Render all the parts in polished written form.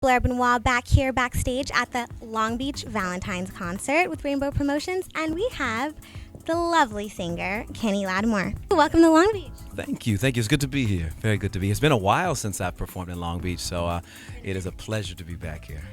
Blair Benoit back here backstage at the Long Beach Valentines concert with Rainbow Promotions, and we have the lovely singer, Kenny Lattimore. Welcome to Long Beach. Thank you. It's good to be here. Very good to be here. It's been a while since I've performed in Long Beach, so it is a pleasure to be back here.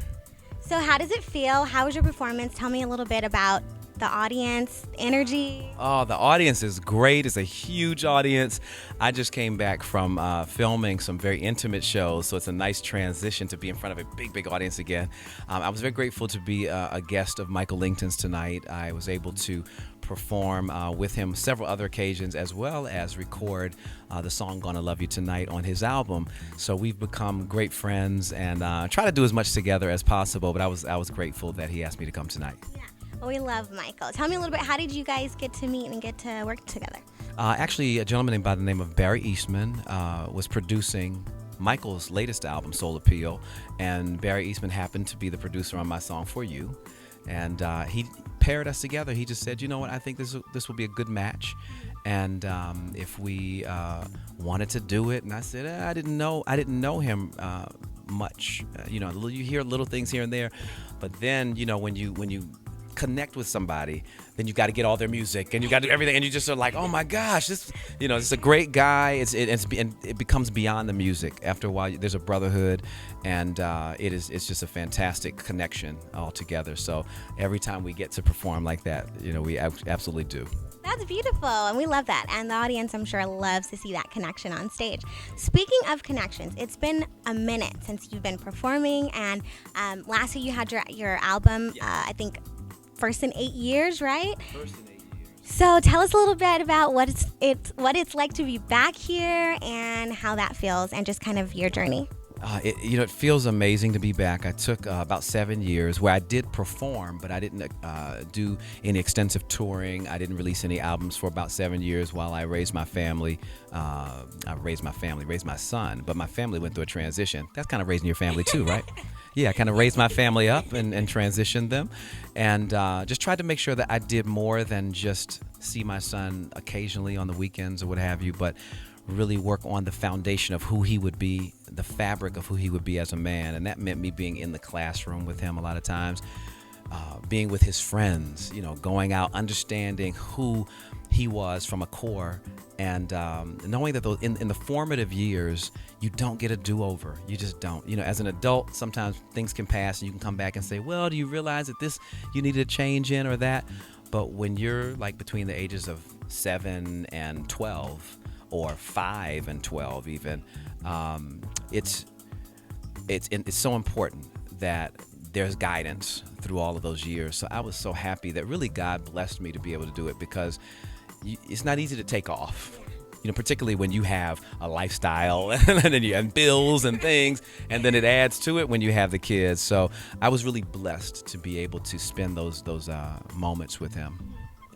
So how does it feel? How was your performance? Tell me a little bit about the audience, energy. Oh, the audience is great. It's a huge audience. I just came back from filming some very intimate shows, so it's a nice transition to be in front of a big audience again. I was very grateful to be a guest of Michael Lington's tonight. I was able to perform with him several other occasions, as well as record the song Gonna Love You Tonight on his album. So we've become great friends and try to do as much together as possible, but I was grateful that he asked me to come tonight. Yeah. Well, we love Michael. Tell me a little bit, how did you guys get to meet and get to work together? Actually, a gentleman named by the name of Barry Eastman was producing Michael's latest album, Soul Appeal, and Barry Eastman happened to be the producer on my song For You. And he paired us together. He just said, you know what, I think this will be a good match. And if we wanted to do it, and I said, I didn't know him much. You hear little things here and there, but then when you connect with somebody, then you got to get all their music and you got to do everything, and you just are like, oh my gosh, this is a great guy. It becomes beyond the music. After a while, there's a brotherhood, and it's just a fantastic connection all together. So every time we get to perform like that, we absolutely do. That's beautiful, and we love that. And the audience, I'm sure, loves to see that connection on stage. Speaking of connections, it's been a minute since you've been performing, and last year you had your album, I think, first in 8 years, right? First in 8 years. So tell us a little bit about what it's like to be back here and how that feels, and just kind of your journey. It feels amazing to be back. I took about 7 years where I did perform, but I didn't do any extensive touring. I didn't release any albums for about 7 years while I raised my family. Raised my son, but my family went through a transition. That's kind of raising your family too, right? Yeah, I kind of raised my family up and transitioned them, and just tried to make sure that I did more than just see my son occasionally on the weekends or what have you, but really work on the foundation of who he would be, the fabric of who he would be as a man. And that meant me being in the classroom with him a lot of times, being with his friends, going out, understanding who he was from a core, and knowing that in the formative years, you don't get a do-over. You just don't. As an adult, sometimes things can pass and you can come back and say, well, do you realize that this you needed a change in or that? But when you're like between the ages of 7 and 12, or 5 and 12 even, it's so important that there's guidance through all of those years. So I was so happy that really God blessed me to be able to do it, because it's not easy to take off. Particularly when you have a lifestyle and bills and things, and then it adds to it when you have the kids. So I was really blessed to be able to spend those moments with him.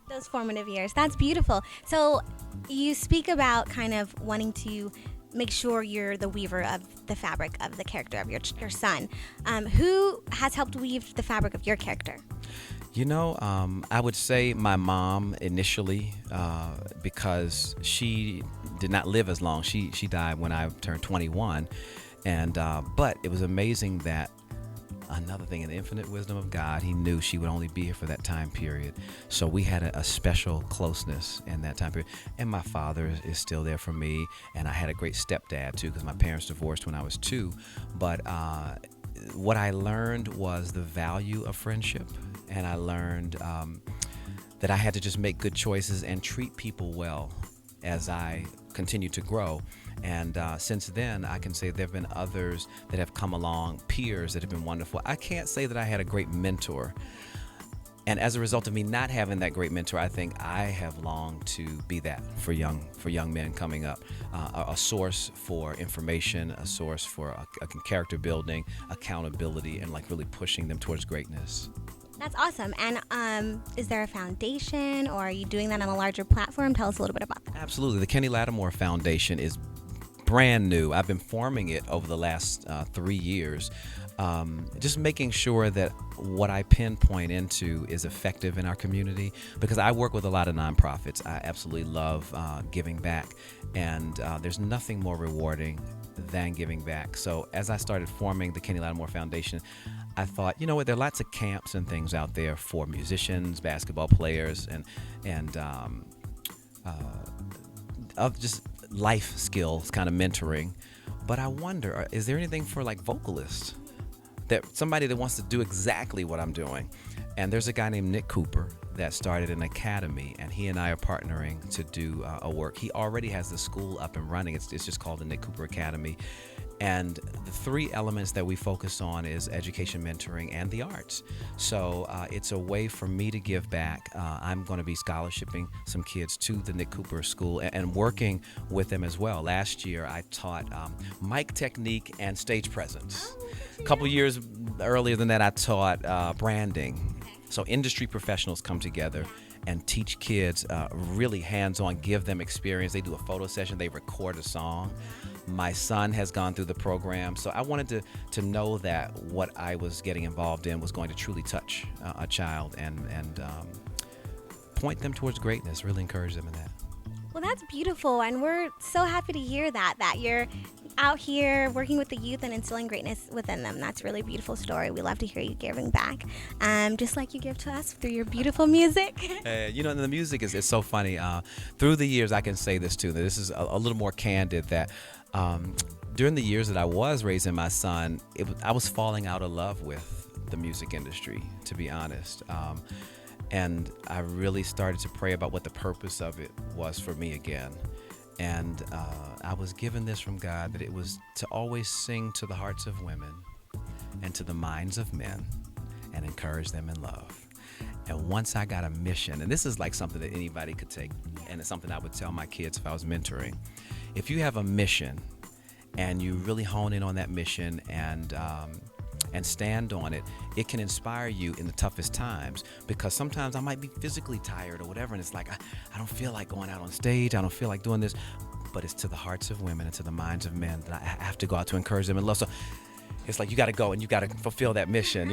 Those formative years. That's beautiful. So you speak about kind of wanting to make sure you're the weaver of the fabric of the character of your son. Who has helped weave the fabric of your character? I would say my mom initially, because she did not live as long. She died when I turned 21, and but it was amazing that another thing, in the infinite wisdom of God, he knew she would only be here for that time period. So we had a special closeness in that time period. And my father is still there for me, and I had a great stepdad too, because my parents divorced when I was 2. But what I learned was the value of friendship, and I learned that I had to just make good choices and treat people well as I continued to grow. And since then, I can say there have been others that have come along, peers that have been wonderful. I can't say that I had a great mentor. And as a result of me not having that great mentor, I think I have longed to be that for young men coming up, a source for information, a source for a character building, accountability, and like really pushing them towards greatness. That's awesome. And is there a foundation, or are you doing that on a larger platform? Tell us a little bit about that. Absolutely. The Kenny Lattimore Foundation is brand new. I've been forming it over the last 3 years, just making sure that what I pinpoint into is effective in our community, because I work with a lot of nonprofits. I absolutely love giving back, and there's nothing more rewarding than giving back. So as I started forming the Kenny Lattimore Foundation, I thought, you know what, there are lots of camps and things out there for musicians, basketball players, and of just life skills, kind of mentoring. But I wonder, is there anything for like vocalists? That somebody that wants to do exactly what I'm doing. And there's a guy named Nick Cooper that started an academy, and he and I are partnering to do a work. He already has the school up and running. It's just called the Nick Cooper Academy. And the three elements that we focus on is education, mentoring, and the arts. So it's a way for me to give back. I'm going to be scholarshiping some kids to the Nick Cooper School and working with them as well. Last year, I taught mic technique and stage presence. A couple years earlier than that, I taught branding. So industry professionals come together and teach kids really hands-on, give them experience. They do a photo session, they record a song. My son has gone through the program, so I wanted to know that what I was getting involved in was going to truly touch a child and point them towards greatness, really encourage them in that. Well, that's beautiful, and we're so happy to hear that you're out here working with the youth and instilling greatness within them. That's a really beautiful story. We love to hear you giving back, just like you give to us through your beautiful music. The music is so funny. Through the years, I can say this too, that this is a little more candid, that during the years that I was raising my son, I was falling out of love with the music industry, to be honest. And I really started to pray about what the purpose of it was for me again. And I was given this from God, that it was to always sing to the hearts of women and to the minds of men and encourage them in love. And once I got a mission, and this is like something that anybody could take, and it's something I would tell my kids if I was mentoring. If you have a mission and you really hone in on that mission and stand on it, it can inspire you in the toughest times, because sometimes I might be physically tired or whatever, and it's like, I don't feel like going out on stage, I don't feel like doing this, but it's to the hearts of women and to the minds of men that I have to go out to encourage them in love. So it's like you got to go and you got to fulfill that mission,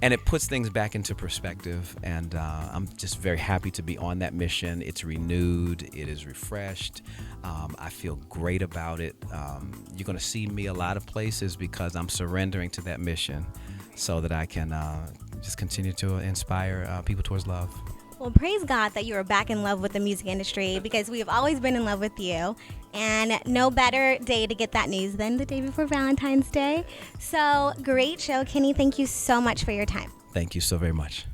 and it puts things back into perspective. And I'm just very happy to be on that mission. It's renewed, it is refreshed. I feel great about it. You're going to see me a lot of places because I'm surrendering to that mission so that I can just continue to inspire people towards love. Well, praise God that you are back in love with the music industry, because we have always been in love with you. And no better day to get that news than the day before Valentine's Day. So great show, Kenny. Thank you so much for your time. Thank you so very much.